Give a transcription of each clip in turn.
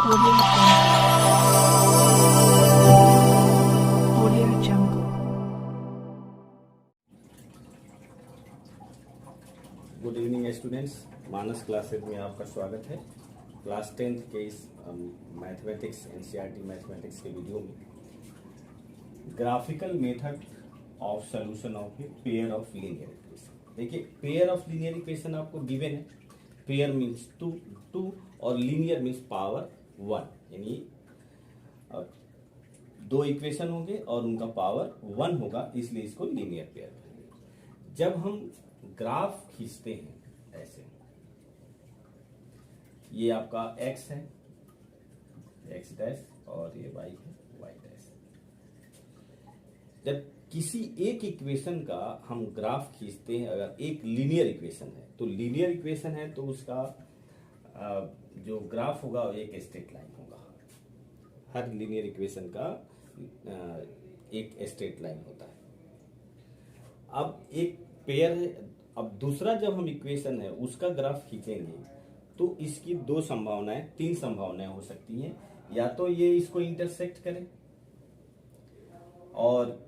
Audio Jungle. Good evening students, Manas classes में आपका स्वागत है। क्लास 10th के इस मैथमेटिक्स एनसीईआरटी मैथमेटिक्स के वीडियो में graphical method of solution of a pair of linear equation. देखिए, पेयर ऑफ लीनियर इक्वेशन आपको गिवन है। पेयर मीन्स टू और लीनियर मीन्स पावर 1, यानी दो इक्वेशन होंगे और उनका पावर 1 होगा, इसलिए इसको लीनियर पेयर कहेंगे। जब हम ग्राफ खींचते हैं ऐसे, ये आपका x है, x डैश, और ये y है, y डैश। जब किसी एक इक्वेशन का हम ग्राफ खींचते हैं, अगर एक लीनियर इक्वेशन है तो लीनियर इक्वेशन है तो उसका जो ग्राफ होगा वो एक स्ट्रेट लाइन होगा। हर लीनियर इक्वेशन का एक स्ट्रेट लाइन होता है। अब एक पेयर है, अब दूसरा जब हम इक्वेशन है उसका ग्राफ खींचेंगे तो इसकी दो संभावनाएं, तीन संभावनाएं हो सकती हैं। या तो ये इसको इंटरसेक्ट करे, और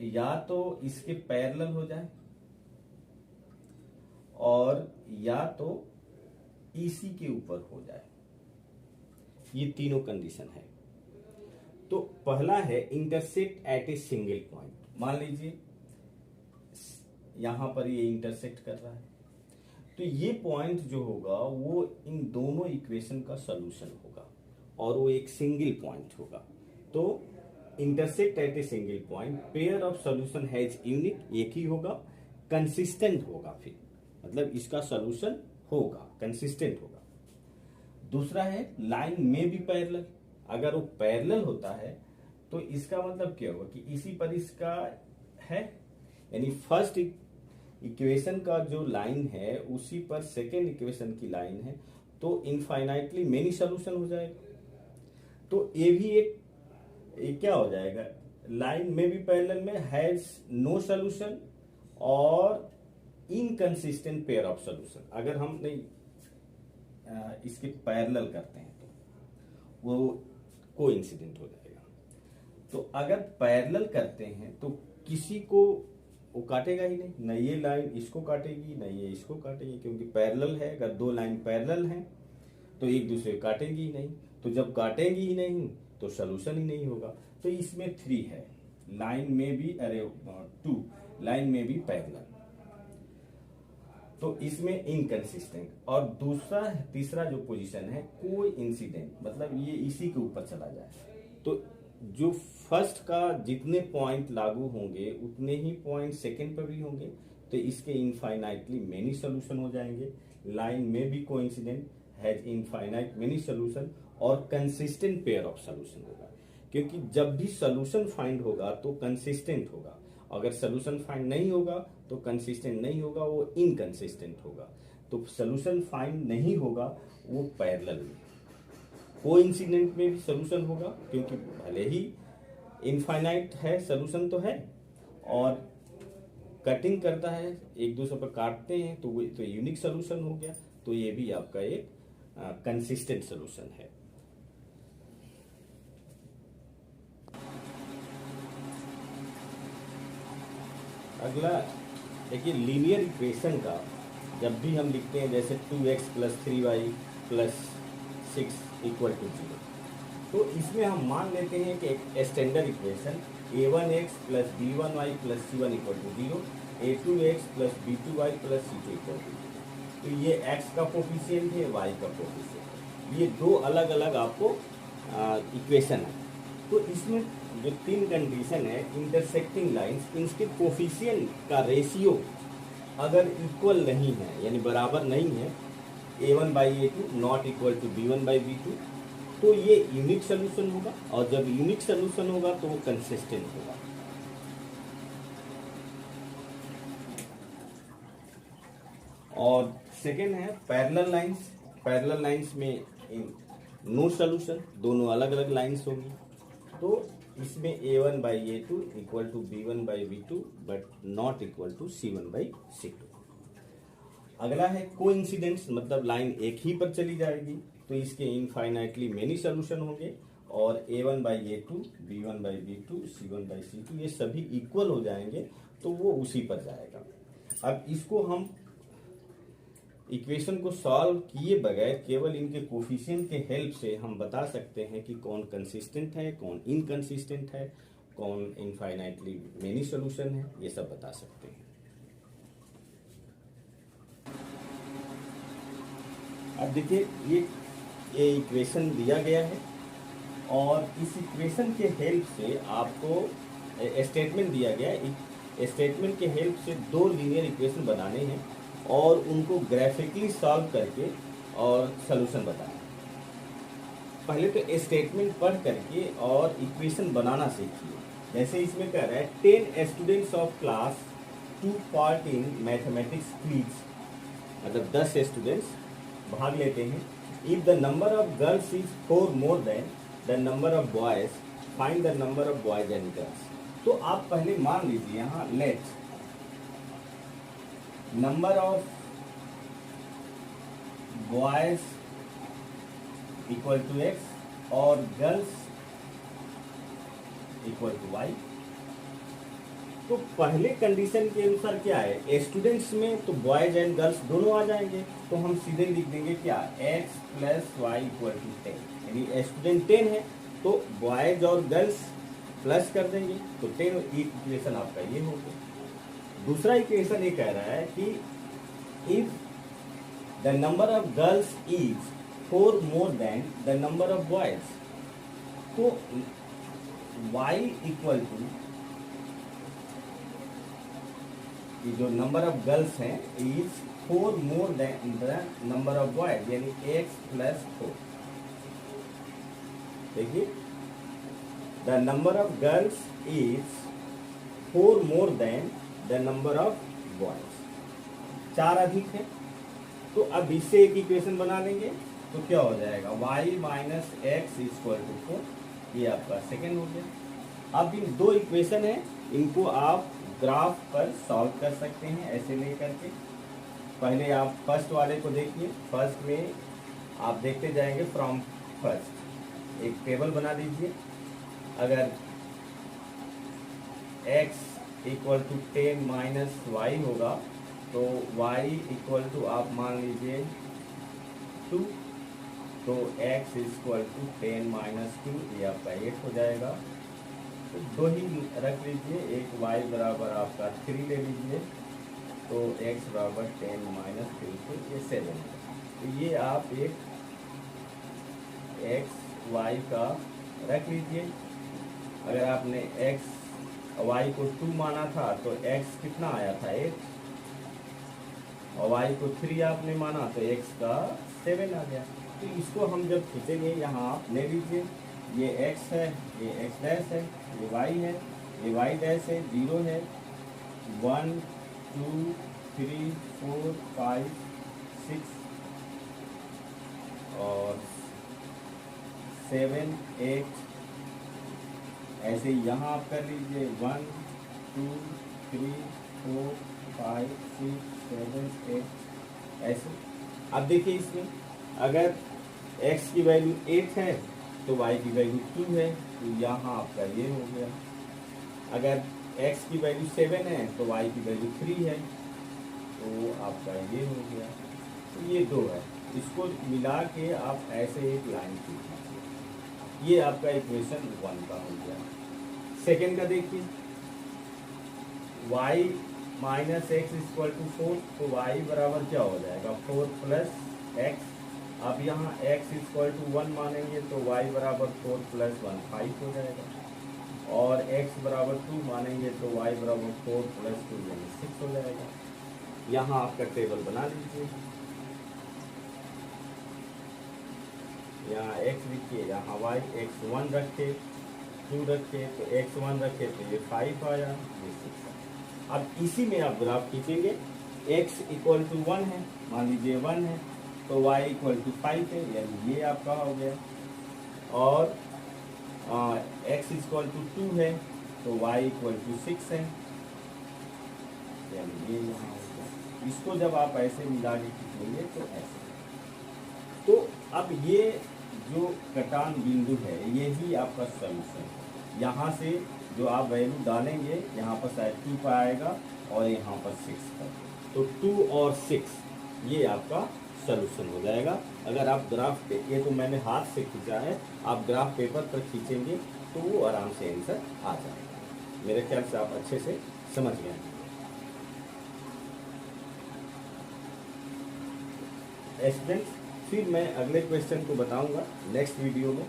या तो इसके पैरेलल हो जाए, और या तो इसी के ऊपर हो जाए। ये तीनों कंडीशन है। तो पहला है intersect at a single point. मान लीजिए यहां पर ये इंटरसेक्ट कर रहा है, तो ये पॉइंट जो होगा वो इन दोनों इक्वेशन का सॉल्यूशन होगा, और वो एक सिंगल पॉइंट होगा। तो intersect at a single point, pair of solution has unique, एक ही होगा, कंसिस्टेंट होगा, फिर मतलब इसका सॉल्यूशन होगा, कंसिस्टेंट होगा। दूसरा है लाइन में भी पैरेलल। अगर वो पैरेलल होता है तो इसका मतलब क्या होगा कि इसी पर इसका है, यानी फर्स्ट इक्वेशन का जो लाइन है उसी पर सेकेंड इक्वेशन की लाइन है, तो इनफाइनाइटली मेनी सॉल्यूशन हो जाएगा। तो ये भी एक क्या हो जाएगा, लाइन में भी पैरेलल में हैज नो सॉल्यूशन और इनकंसिस्टेंट पेयर ऑफ सॉल्यूशन। अगर हम नहीं इसके पैरेलल करते हैं तो वो कोइंसिडेंट हो जाएगा। तो अगर पैरेलल करते हैं तो किसी को वो काटेगा ही नहीं, न ये लाइन इसको काटेगी न ये इसको काटेगी, क्योंकि पैरेलल है। अगर दो लाइन पैरेलल हैं तो एक दूसरे को काटेगी ही नहीं, तो जब काटेगी ही नहीं तो सॉल्यूशन ही नहीं होगा। तो इसमें 3 है, लाइन में भी 2 लाइन में भी पैरेलल, तो इसमें इनकंसिस्टेंट। और तीसरा जो पोजीशन है कोइंसिडेंट, मतलब ये इसी के ऊपर चला जाए। तो जो फर्स्ट का जितने पॉइंट लागू होंगे उतने ही पॉइंट सेकंड पर भी होंगे, तो इसके इनफाइनाइटली मेनी सॉल्यूशन हो जाएंगे। लाइन में भी coincident, has infinite many solution, और कंसिस्टेंट पेयर ऑफ सॉल्यूशन होगा। क्योंकि जब भी सॉल्यूशन फाइंड होगा तो कंसिस्टेंट होगा, अगर सॉल्यूशन फाइंड नहीं होगा तो कंसिस्टेंट नहीं होगा, वो इनकंसिस्टेंट होगा। तो सॉल्यूशन फाइंड नहीं होगा वो पैरेलल में। कोइंसिडेंट में भी सॉल्यूशन होगा, क्योंकि भले ही इनफाइनाइट है, सॉल्यूशन तो है, और कटिंग करता है, एक दूसरे पर काटते हैं तो वो तो यूनिक सॉल्यूशन हो गया। तो ये भी आपका एक कंसिस्टेंट सॉल्यूशन है। अगला देखिए, लीनियर इक्वेशन का जब भी हम लिखते हैं, जैसे 2x + 3y + 6 = 0, तो इसमें हम मान लेते हैं कि एक standard equation a1x + b1y + c1 = 0, a2x + b2y + c2 = 0। तो ये x का कोफिशिएंट है, y का कोफिशिएंट है। ये दो अलग अलग आपको इक्वेशन है। तो इसमें जो 3 कंडीशन है, इंटरसेक्टिंग लाइंस, इनके कोफिशिएंट का रेशियो अगर इक्वल नहीं है, यानी बराबर नहीं है, a1/a2 not equal to b1/b2, तो ये यूनिक सॉल्यूशन होगा। और जब यूनिक सॉल्यूशन होगा तो वो कंसिस्टेंट होगा। और सेकेंड है पैरेलल लाइंस। पैरेलल लाइंस में नो सॉल्यूशन, दोनों अलग अलग लाइंस होंगी। तो इसमें a1/a2 equal to b1/b2 but not equal to c1/c2। अगला है कोइंसिडेंस, मतलब लाइन एक ही पर चली जाएगी। तो इसके इनफाइनाइटली मेनी सोल्यूशन होंगे और A1/A2, B1/B2, C1/C2 ये सभी इक्वल हो जाएंगे तो वो उसी पर जाएगा। अब इसको हम इक्वेशन को सॉल्व किए बगैर केवल इनके कोफिशिएंट के हेल्प से हम बता सकते हैं कि कौन कंसिस्टेंट है, कौन इनकंसिस्टेंट है, कौन इनफाइनाइटली मेनी सोल्यूशन है, ये सब बता सकते हैं। अब देखिए ये इक्वेशन दिया गया है और इस इक्वेशन के हेल्प से आपको स्टेटमेंट दिया गया है। स्टेटमेंट के हेल्प से दो लीनियर इक्वेशन बनाने हैं और उनको ग्राफिकली सॉल्व करके और सॉल्यूशन बताना है। पहले तो स्टेटमेंट पढ़ करके और इक्वेशन बनाना सीखिए। जैसे इसमें कह रहा है 10 students of class two part in mathematics quiz, मतलब 10 स्टूडेंट्स भाग लेते हैं। If the number of girls is 4 more than the number of boys, find the number of boys and girls. तो आप पहले मान लीजिए यहाँ let number of boys equal to x और गर्ल्स इक्वल टू y। तो पहले कंडीशन के अनुसार क्या है, स्टूडेंट्स में तो बॉयज एंड गर्ल्स दोनों आ जाएंगे, तो हम सीधे लिख देंगे क्या, x plus y equal to 10। यानी स्टूडेंट 10 है तो बॉयज और गर्ल्स प्लस कर देंगे तो 10। इक्वेशन आपका ये हो गया। दूसरा इक्वेशन ये कह रहा है कि if the number of girls is 4 more than the number of boys, तो y इक्वल टू ये जो नंबर ऑफ गर्ल्स हैं is 4 more than the number of boys, यानी x प्लस 4। देखिए the number of girls is 4 more than the number of boys, 4 अधिक है। तो अब इससे एक इक्वेशन बना लेंगे तो क्या हो जाएगा, y minus x equal to 4। ये आपका सेकेंड हो गया। अब इन दो इक्वेशन है, इनको आप ग्राफ पर सॉल्व कर सकते हैं ऐसे लेकर के। पहले आप फर्स्ट वाले को देखिए। फर्स्ट में आप देखते जाएंगे फ्रॉम फर्स्ट। एक टेबल बना लीजिए। अगर x equal to 10 minus y होगा तो y इक्वल टू आप मान लीजिए 2, तो x इक्वल टू 10 माइनस 2, ये आपका 8 हो जाएगा। तो दो ही रख लीजिए, एक y बराबर आपका 3 ले लीजिए, तो x बराबर 10 माइनस 3, तो ये 7 है। तो ये आप एक x y का रख लीजिए। अगर आपने x y को 2 माना था तो x कितना आया था 8, और y को 3 आपने माना तो x का 7 आ गया। तो इसको हम जब खींचेंगे यहाँ आप ले लीजिए, ये x है, ये x डैश है, ये y है, ये y डैश है, 0 है, 1 2 3 4 5 6 और 7 8, ऐसे यहाँ आप कर लीजिए 1 2 3 4 5 6 7 8 ऐसे। अब देखिए इसमें अगर x की वैल्यू 8 है तो y की वैल्यू 2 है, तो यहाँ आपका ये हो गया। अगर x की वैल्यू 7 है तो y की वैल्यू 3 है, तो आपका ये हो गया। तो ये 2 है, इसको मिला के आप ऐसे एक लाइन खींच लीजिए। ये आपका इक्वेशन 1 का हो गया। सेकेंड का देखिए, y minus x equal to 4, तो y बराबर क्या हो जाएगा 4 प्लस एक्स। अब यहाँ x इक्वल टू 1 मानेंगे तो y बराबर 4 प्लस 1 5 हो जाएगा, और x बराबर 2 मानेंगे तो y बराबर 4 प्लस 2 यानी 6 हो जाएगा। यहाँ आपका टेबल बना लीजिए। यहाँ x लिखिए, यहाँ y, x1 रखे, 2 रखे तो x1 रखे तो ये 5 आया, ये 6। अब इसी में आप ग्राफ खींचेंगे। x इक्वल टू 1 है, मान लीजिए 1 है, तो y इक्वल टू 5 है, यानी ये आपका हो गया। और x इक्वल टू 2 है तो y इक्वल टू 6 है, यानी ये यहाँ हो गया। इसको जब आप ऐसे मिला के खींचेंगे तो ऐसे। तो अब ये जो कटान बिंदु है ये ही आपका सॉल्यूशन है। यहाँ से जो आप वैल्यू डालेंगे यहाँ पर शायद 2 पर आएगा और यहाँ पर 6 पर, तो 2 और 6 ये आपका सॉल्यूशन हो जाएगा। अगर आप ग्राफ पे, ये तो मैंने हाथ से खींचा है, आप ग्राफ पेपर पर खींचेंगे तो वो आराम से आंसर आ जाएगा। मेरे ख्याल से आप अच्छे से समझ गए। स्टूडेंट्स, फिर मैं अगले क्वेश्चन को बताऊंगा नेक्स्ट वीडियो में।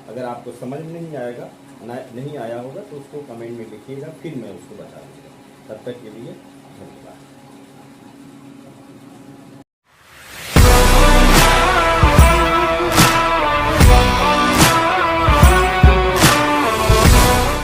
अगर आपको समझ नहीं आएगा नहीं आया होगा तो उसको कमेंट में लिखिएगा, फिर मैं उसको बता दूंगा। तब तक के लिए धन्यवाद।